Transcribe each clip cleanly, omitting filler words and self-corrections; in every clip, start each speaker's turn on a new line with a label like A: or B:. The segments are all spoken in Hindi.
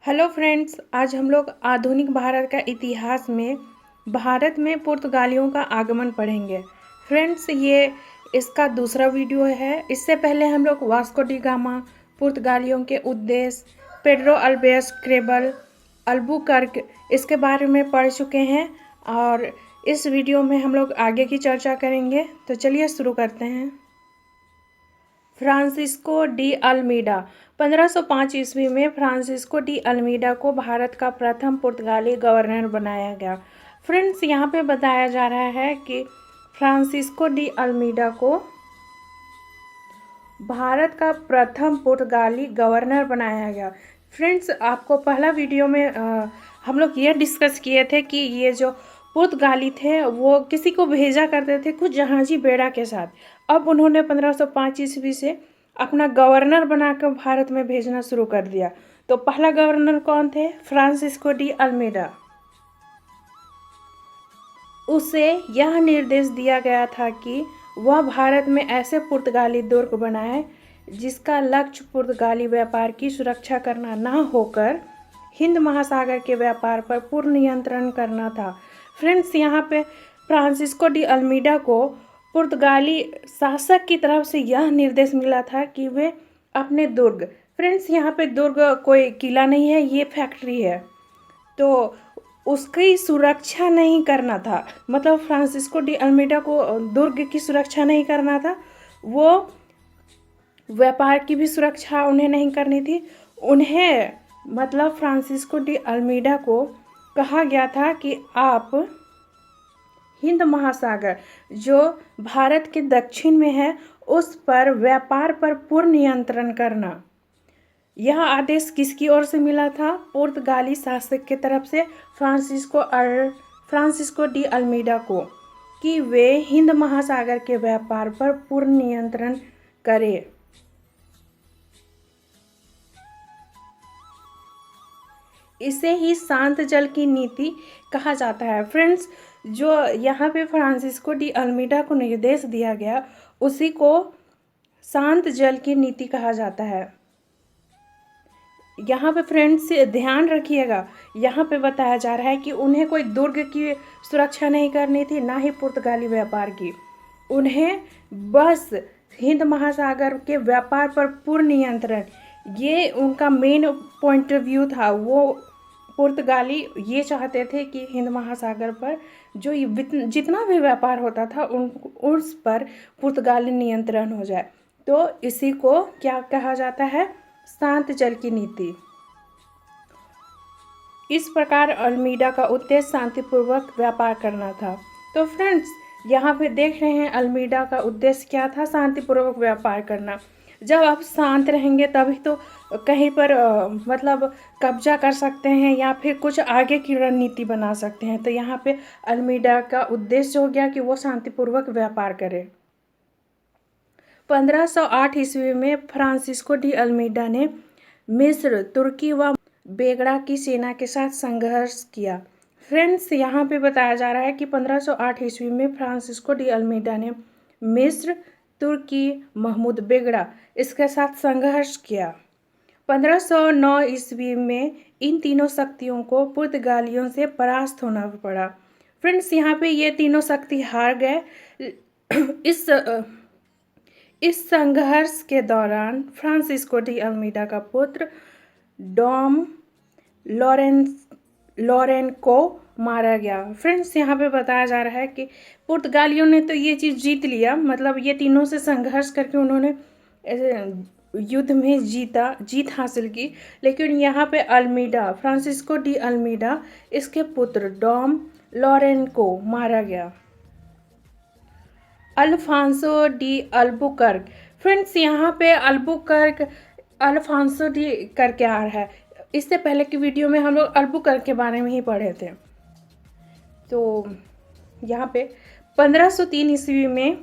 A: हेलो फ्रेंड्स, आज हम लोग आधुनिक भारत का इतिहास में भारत में पुर्तगालियों का आगमन पढ़ेंगे। फ्रेंड्स, ये इसका दूसरा वीडियो है। इससे पहले हम लोग वास्को डी गामा, पुर्तगालियों के उद्देश्य, पेड्रो अल्बेस क्रेबल, अल्बुकर्क इसके बारे में पढ़ चुके हैं और इस वीडियो में हम लोग आगे की चर्चा करेंगे। तो चलिए शुरू करते हैं। फ्रांसिस्को डी अल्मीडा 1505 ईस्वी में फ्रांसिस्को डी अल्मीडा को भारत का प्रथम पुर्तगाली गवर्नर बनाया गया। फ्रेंड्स, यहाँ पे बताया जा रहा है कि फ्रांसिस्को डी अल्मीडा को भारत का प्रथम पुर्तगाली गवर्नर बनाया गया। फ्रेंड्स, आपको पहला वीडियो में हम लोग ये डिस्कस किए थे कि ये जो पुर्तगाली थे वो किसी को भेजा करते थे कुछ जहाजी बेड़ा के साथ। अब उन्होंने 1505 ईस्वी से अपना गवर्नर बनाकर भारत में भेजना शुरू कर दिया। तो पहला गवर्नर कौन थे? Francisco de Almeida. उसे यह निर्देश दिया गया था कि वह भारत में ऐसे पुर्तगाली दुर्ग बनाए जिसका लक्ष्य पुर्तगाली व्यापार की सुरक्षा करना न होकर हिंद महासागर के व्यापार पर पूर्ण नियंत्रण करना था। फ्रेंड्स, यहाँ पे फ्रांसिस्को डी अल्मीडा को पुर्तगाली शासक की तरफ से यह निर्देश मिला था कि वे अपने दुर्ग, फ्रेंड्स यहाँ पे दुर्ग कोई किला नहीं है, ये फैक्ट्री है, तो उसकी सुरक्षा नहीं करना था। मतलब फ्रांसिस्को डी अल्मीडा को दुर्ग की सुरक्षा नहीं करना था, वो व्यापार की भी सुरक्षा उन्हें नहीं करनी थी। उन्हें मतलब फ्रांसिस्को डी अल्मीडा को कहा गया था कि आप हिंद महासागर जो भारत के दक्षिण में है उस पर व्यापार पर पूर्ण नियंत्रण करना। यह आदेश किसकी ओर से मिला था? पुर्तगाली शासक की तरफ से फ्रांसिस्को डी अल्मीडा को, कि वे हिंद महासागर के व्यापार पर पूर्ण नियंत्रण करें। इसे ही शांत जल की नीति कहा जाता है। फ्रेंड्स, जो यहाँ पे फ्रांसिस्को डी अल्मीडा को निर्देश दिया गया उसी को शांत जल की नीति कहा जाता है। यहाँ पे फ्रेंड्स ध्यान रखिएगा, यहाँ पे बताया जा रहा है कि उन्हें कोई दुर्ग की सुरक्षा नहीं करनी थी, ना ही पुर्तगाली व्यापार की। उन्हें बस हिंद महासागर के व्यापार पर पूर्ण नियंत्रण, ये उनका मेन पॉइंट ऑफ व्यू था। वो पुर्तगाली ये चाहते थे कि हिंद महासागर पर जो जितना भी व्यापार होता था उस पर पुर्तगाली नियंत्रण हो जाए। तो इसी को क्या कहा जाता है? शांत जल की नीति। इस प्रकार अल्मीडा का उद्देश्य शांतिपूर्वक व्यापार करना था। तो फ्रेंड्स, यहाँ पे देख रहे हैं अल्मीडा का उद्देश्य क्या था? शांतिपूर्वक व्यापार करना। जब आप शांत रहेंगे तभी तो कहीं पर मतलब कब्जा कर सकते हैं या फिर कुछ आगे की रणनीति बना सकते हैं। तो यहाँ पे अल्मीडा का उद्देश्य हो गया कि वो शांतिपूर्वक व्यापार करे। 1508 ईस्वी में फ्रांसिस्को डी अल्मीडा ने मिस्र, तुर्की व बेगड़ा की सेना के साथ संघर्ष किया। फ्रेंड्स, यहाँ पे बताया जा रहा है कि 1508 ईस्वी में फ्रांसिस्को डी अल्मीडा ने मिस्र, तुर्की, महमूद बेगड़ा इसके साथ संघर्ष किया। 1509 ईस्वी में इन तीनों शक्तियों को पुर्तगालियों से परास्त होना पड़ा। फ्रेंड्स, यहाँ पे ये तीनों शक्ति हार गए। इस संघर्ष के दौरान फ्रांसिस्को डी अल्मीडा का पुत्र डॉम लॉरेन को मारा गया। फ्रेंड्स, यहाँ पे बताया जा रहा है कि पुर्तगालियों ने तो ये चीज़ जीत लिया, मतलब ये तीनों से संघर्ष करके उन्होंने युद्ध में जीत हासिल की। लेकिन यहाँ पे अल्मीडा, फ्रांसिस्को डी अल्मीडा, इसके पुत्र डॉम लॉरेन को मारा गया। Alphonso de Albuquerque. फ्रेंड्स, यहाँ पे अल्बुकर्क अल्फांसो डी करके आ रहा है। इससे पहले की वीडियो में हम लोग अल्बुकर्क के बारे में ही पढ़े थे। तो यहाँ पे 1503 ईस्वी में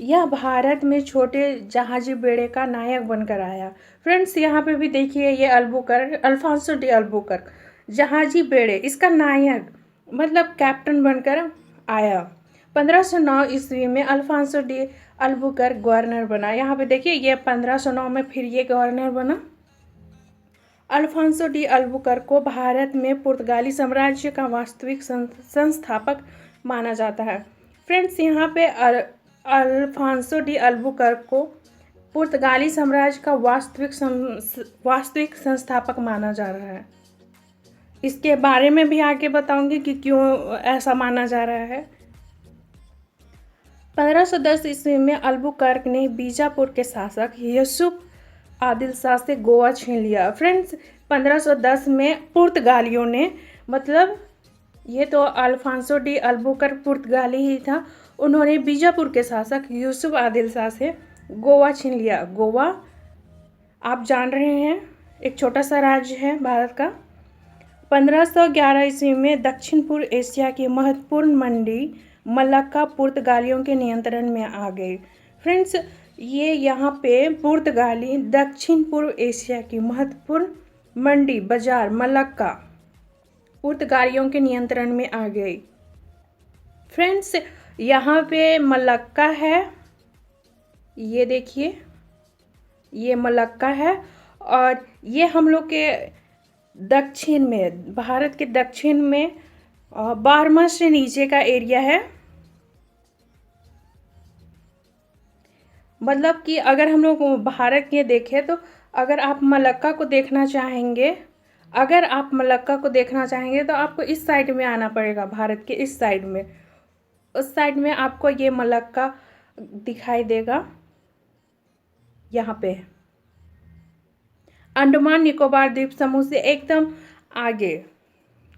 A: यह भारत में छोटे जहाजी बेड़े का नायक बनकर आया। फ्रेंड्स, यहाँ पे भी देखिए ये अल्बुकर्क, अल्फांसो डी अल्बुकर्क जहाजी बेड़े, इसका नायक मतलब कैप्टन बनकर आया। 1509 ईस्वी में अल्फांसो डी अल्बुकर्क गवर्नर बना। यहाँ पे देखिए ये 1509 में फिर ये गवर्नर बना। अल्फांसो डी अल्बुकर्क को भारत में पुर्तगाली साम्राज्य का वास्तविक संस्थापक माना जाता है। फ्रेंड्स, यहाँ पे अल्फांसो डी अल्बुकर्क को पुर्तगाली साम्राज्य का वास्तविक संस्थापक माना जा रहा है। इसके बारे में भी आगे बताऊंगी कि क्यों ऐसा माना जा रहा है। 1510 ईस्वी में अल्बुकर्क ने बीजापुर के शासक यूसुफ आदिल शाह से गोवा छीन लिया। फ्रेंड्स, 1510 में पुर्तगालियों ने, मतलब ये तो अल्फांसो डी अल्बुकर्क पुर्तगाली ही था, उन्होंने बीजापुर के शासक यूसुफ आदिल शाह से गोवा छीन लिया। गोवा आप जान रहे हैं एक छोटा सा राज्य है भारत का। 1511 ईस्वी में दक्षिण पूर्व एशिया की महत्वपूर्ण मंडी मलक्का पुर्तगालियों के नियंत्रण में आ गई। फ्रेंड्स, ये यहाँ पे पुर्तगाली दक्षिण पूर्व एशिया की महत्वपूर्ण मंडी बाजार मलक्का पुर्तगालियों के नियंत्रण में आ गई। फ्रेंड्स, यहाँ पे मलक्का है, ये देखिए, ये मलक्का है और ये हम लोग के दक्षिण में, भारत के दक्षिण में 12 से नीचे का एरिया है। मतलब कि अगर हम लोग भारत के देखें तो अगर आप मलक्का को देखना चाहेंगे, तो आपको इस साइड में आना पड़ेगा, भारत के इस साइड में। उस साइड में आपको ये मलक्का दिखाई देगा, यहाँ पे अंडमान निकोबार द्वीप समूह से एकदम आगे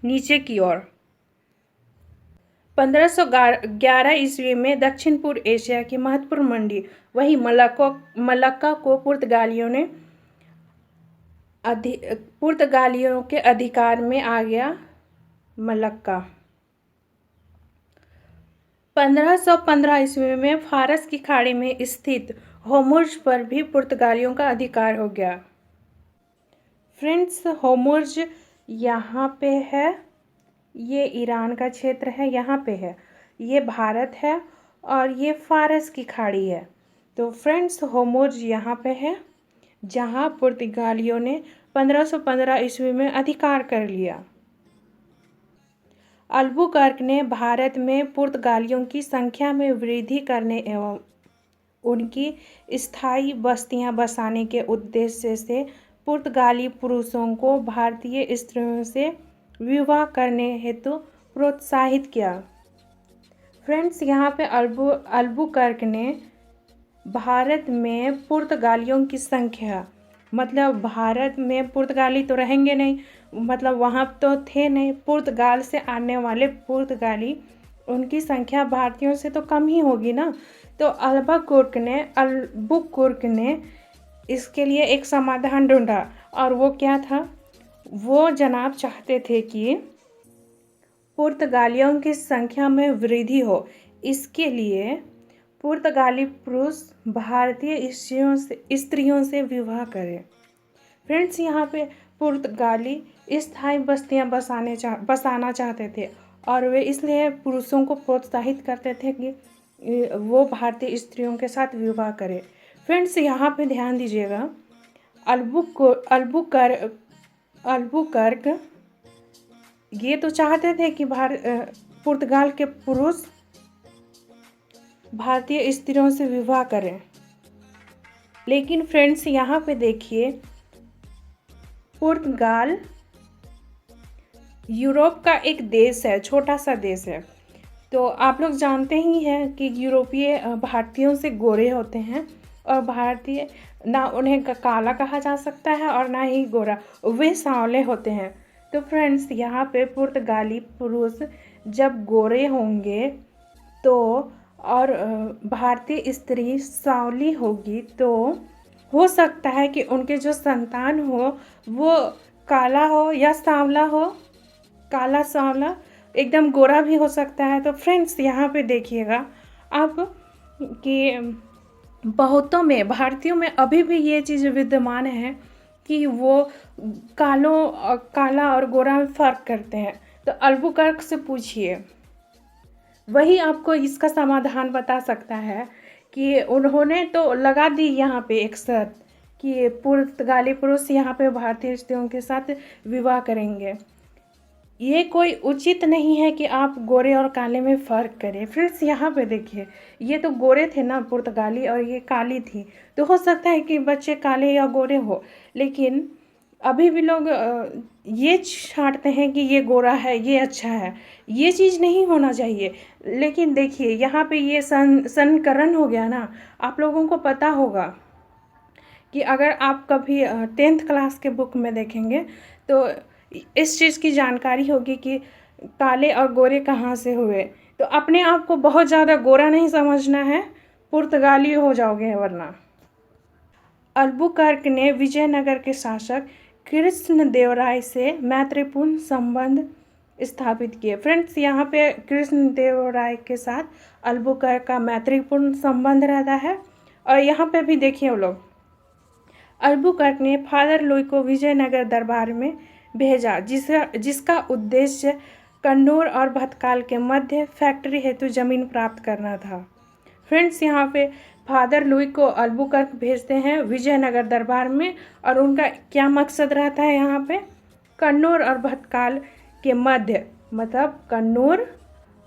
A: नीचे की ओर। 1511 ईस्वी में दक्षिण पूर्व एशिया की महत्वपूर्ण मंडी वही मलक्का को पुर्तगालियों के अधिकार में आ गया। मलक्का 1515 ईस्वी में फारस की खाड़ी में स्थित होर्मुज पर भी पुर्तगालियों का अधिकार हो गया। फ्रेंड्स, होर्मुज यहाँ पे है, ये ईरान का क्षेत्र है, यहाँ पे है, ये भारत है और ये फारस की खाड़ी है। तो फ्रेंड्स, होर्मुज यहाँ पे है जहाँ पुर्तगालियों ने 1515 ईस्वी में अधिकार कर लिया। अल्बुकर्क ने भारत में पुर्तगालियों की संख्या में वृद्धि करने एवं उनकी स्थायी बस्तियां बसाने के उद्देश्य से पुर्तगाली पुरुषों को भारतीय स्त्रियों से विवाह करने हेतु प्रोत्साहित किया। फ्रेंड्स, यहाँ पे अल्बुकर्क ने भारत में पुर्तगालियों की संख्या, मतलब भारत में पुर्तगाली तो रहेंगे नहीं, मतलब वहाँ तो थे नहीं, पुर्तगाल से आने वाले पुर्तगाली, उनकी संख्या भारतीयों से तो कम ही होगी ना। तो अल्बुकर्क ने इसके लिए एक समाधान ढूंढा और वो क्या था, वो जनाब चाहते थे कि पुर्तगालियों की संख्या में वृद्धि हो। इसके लिए पुर्तगाली पुरुष भारतीय स्त्रियों से विवाह करें। फ्रेंड्स, यहाँ पे पुर्तगाली स्थायी बस्तियाँ बसाना चाहते थे और वे इसलिए पुरुषों को प्रोत्साहित करते थे कि वो भारतीय स्त्रियों के साथ विवाह करें। फ्रेंड्स, यहाँ पे ध्यान दीजिएगा, अल्बुकर्क ये तो चाहते थे कि पुर्तगाल के पुरुष भारतीय स्त्रियों से विवाह करें, लेकिन फ्रेंड्स यहाँ पे देखिए, पुर्तगाल यूरोप का एक देश है, छोटा सा देश है। तो आप लोग जानते ही हैं कि यूरोपीय भारतीयों से गोरे होते हैं और भारतीय ना उन्हें काला कहा जा सकता है और ना ही गोरा, वे सांवले होते हैं। तो फ्रेंड्स, यहाँ पे पुर्तगाली पुरुष जब गोरे होंगे तो और भारतीय स्त्री सांवली होगी, तो हो सकता है कि उनके जो संतान हो वो काला हो या सांवला हो, काला सांवला, एकदम गोरा भी हो सकता है। तो फ्रेंड्स, यहाँ पे देखिएगा आप कि बहुतों में, भारतीयों में अभी भी ये चीज़ विद्यमान है कि वो काला और गोरा में फ़र्क करते हैं। तो अल्बुकर्क से पूछिए, वही आपको इसका समाधान बता सकता है कि उन्होंने तो लगा दी यहाँ पे एक शर्त कि पुर्तगाली पुरुष यहाँ पे भारतीय स्त्रियों के साथ विवाह करेंगे। ये कोई उचित नहीं है कि आप गोरे और काले में फ़र्क करें। फ्रेंड्स यहाँ पे देखिए, ये तो गोरे थे ना पुर्तगाली, और ये काली थी, तो हो सकता है कि बच्चे काले या गोरे हो, लेकिन अभी भी लोग ये छांटते हैं कि ये गोरा है, ये अच्छा है। ये चीज़ नहीं होना चाहिए। लेकिन देखिए यहाँ पे ये सनकरण हो गया ना। आप लोगों को पता होगा कि अगर आप कभी 10th क्लास के बुक में देखेंगे तो इस चीज़ की जानकारी होगी कि काले और गोरे कहाँ से हुए। तो अपने आप को बहुत ज़्यादा गोरा नहीं समझना है, पुर्तगाली हो जाओगे वरना। अल्बुकर्क ने विजयनगर के शासक कृष्णदेवराय से मैत्रीपूर्ण संबंध स्थापित किए। फ्रेंड्स यहाँ पे कृष्णदेवराय के साथ अल्बुकर्क का मैत्रीपूर्ण संबंध रहता है। और यहाँ पे भी देखिए वो लोग, अल्बुकर्क ने फादर लुई को विजयनगर दरबार में भेजा, जिसका उद्देश्य कन्नौर और भटकाल के मध्य फैक्ट्री हेतु जमीन प्राप्त करना था। फ्रेंड्स यहाँ पे फादर लुई को अल्बुकर्क भेजते हैं विजयनगर दरबार में, और उनका क्या मकसद रहता है यहाँ पे, कन्नौर और भटकाल के मध्य, मतलब कन्नौर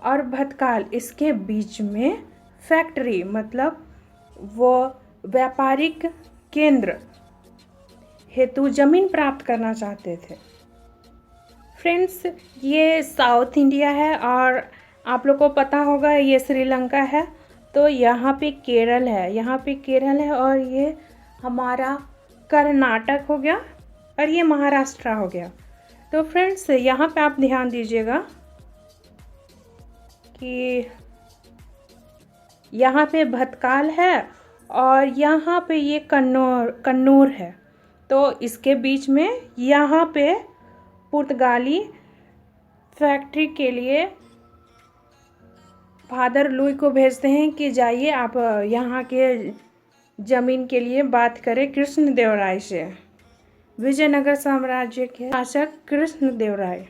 A: और भटकाल इसके बीच में फैक्ट्री, मतलब वो व्यापारिक केंद्र हेतु जमीन प्राप्त करना चाहते थे। फ्रेंड्स ये साउथ इंडिया है, और आप लोग को पता होगा ये श्रीलंका है, तो यहाँ पे केरल है, यहाँ पे केरल है, और ये हमारा कर्नाटक हो गया, और ये महाराष्ट्र हो गया। तो फ्रेंड्स यहाँ पे आप ध्यान दीजिएगा कि यहाँ पे भटकाल है और यहाँ पे ये कन्नौर है। तो इसके बीच में यहाँ पे पुर्तगाली फैक्ट्री के लिए फादर लुई को भेजते हैं कि जाइए आप यहाँ के ज़मीन के लिए बात करें कृष्णदेवराय से। विजयनगर साम्राज्य के शासक कृष्णदेवराय।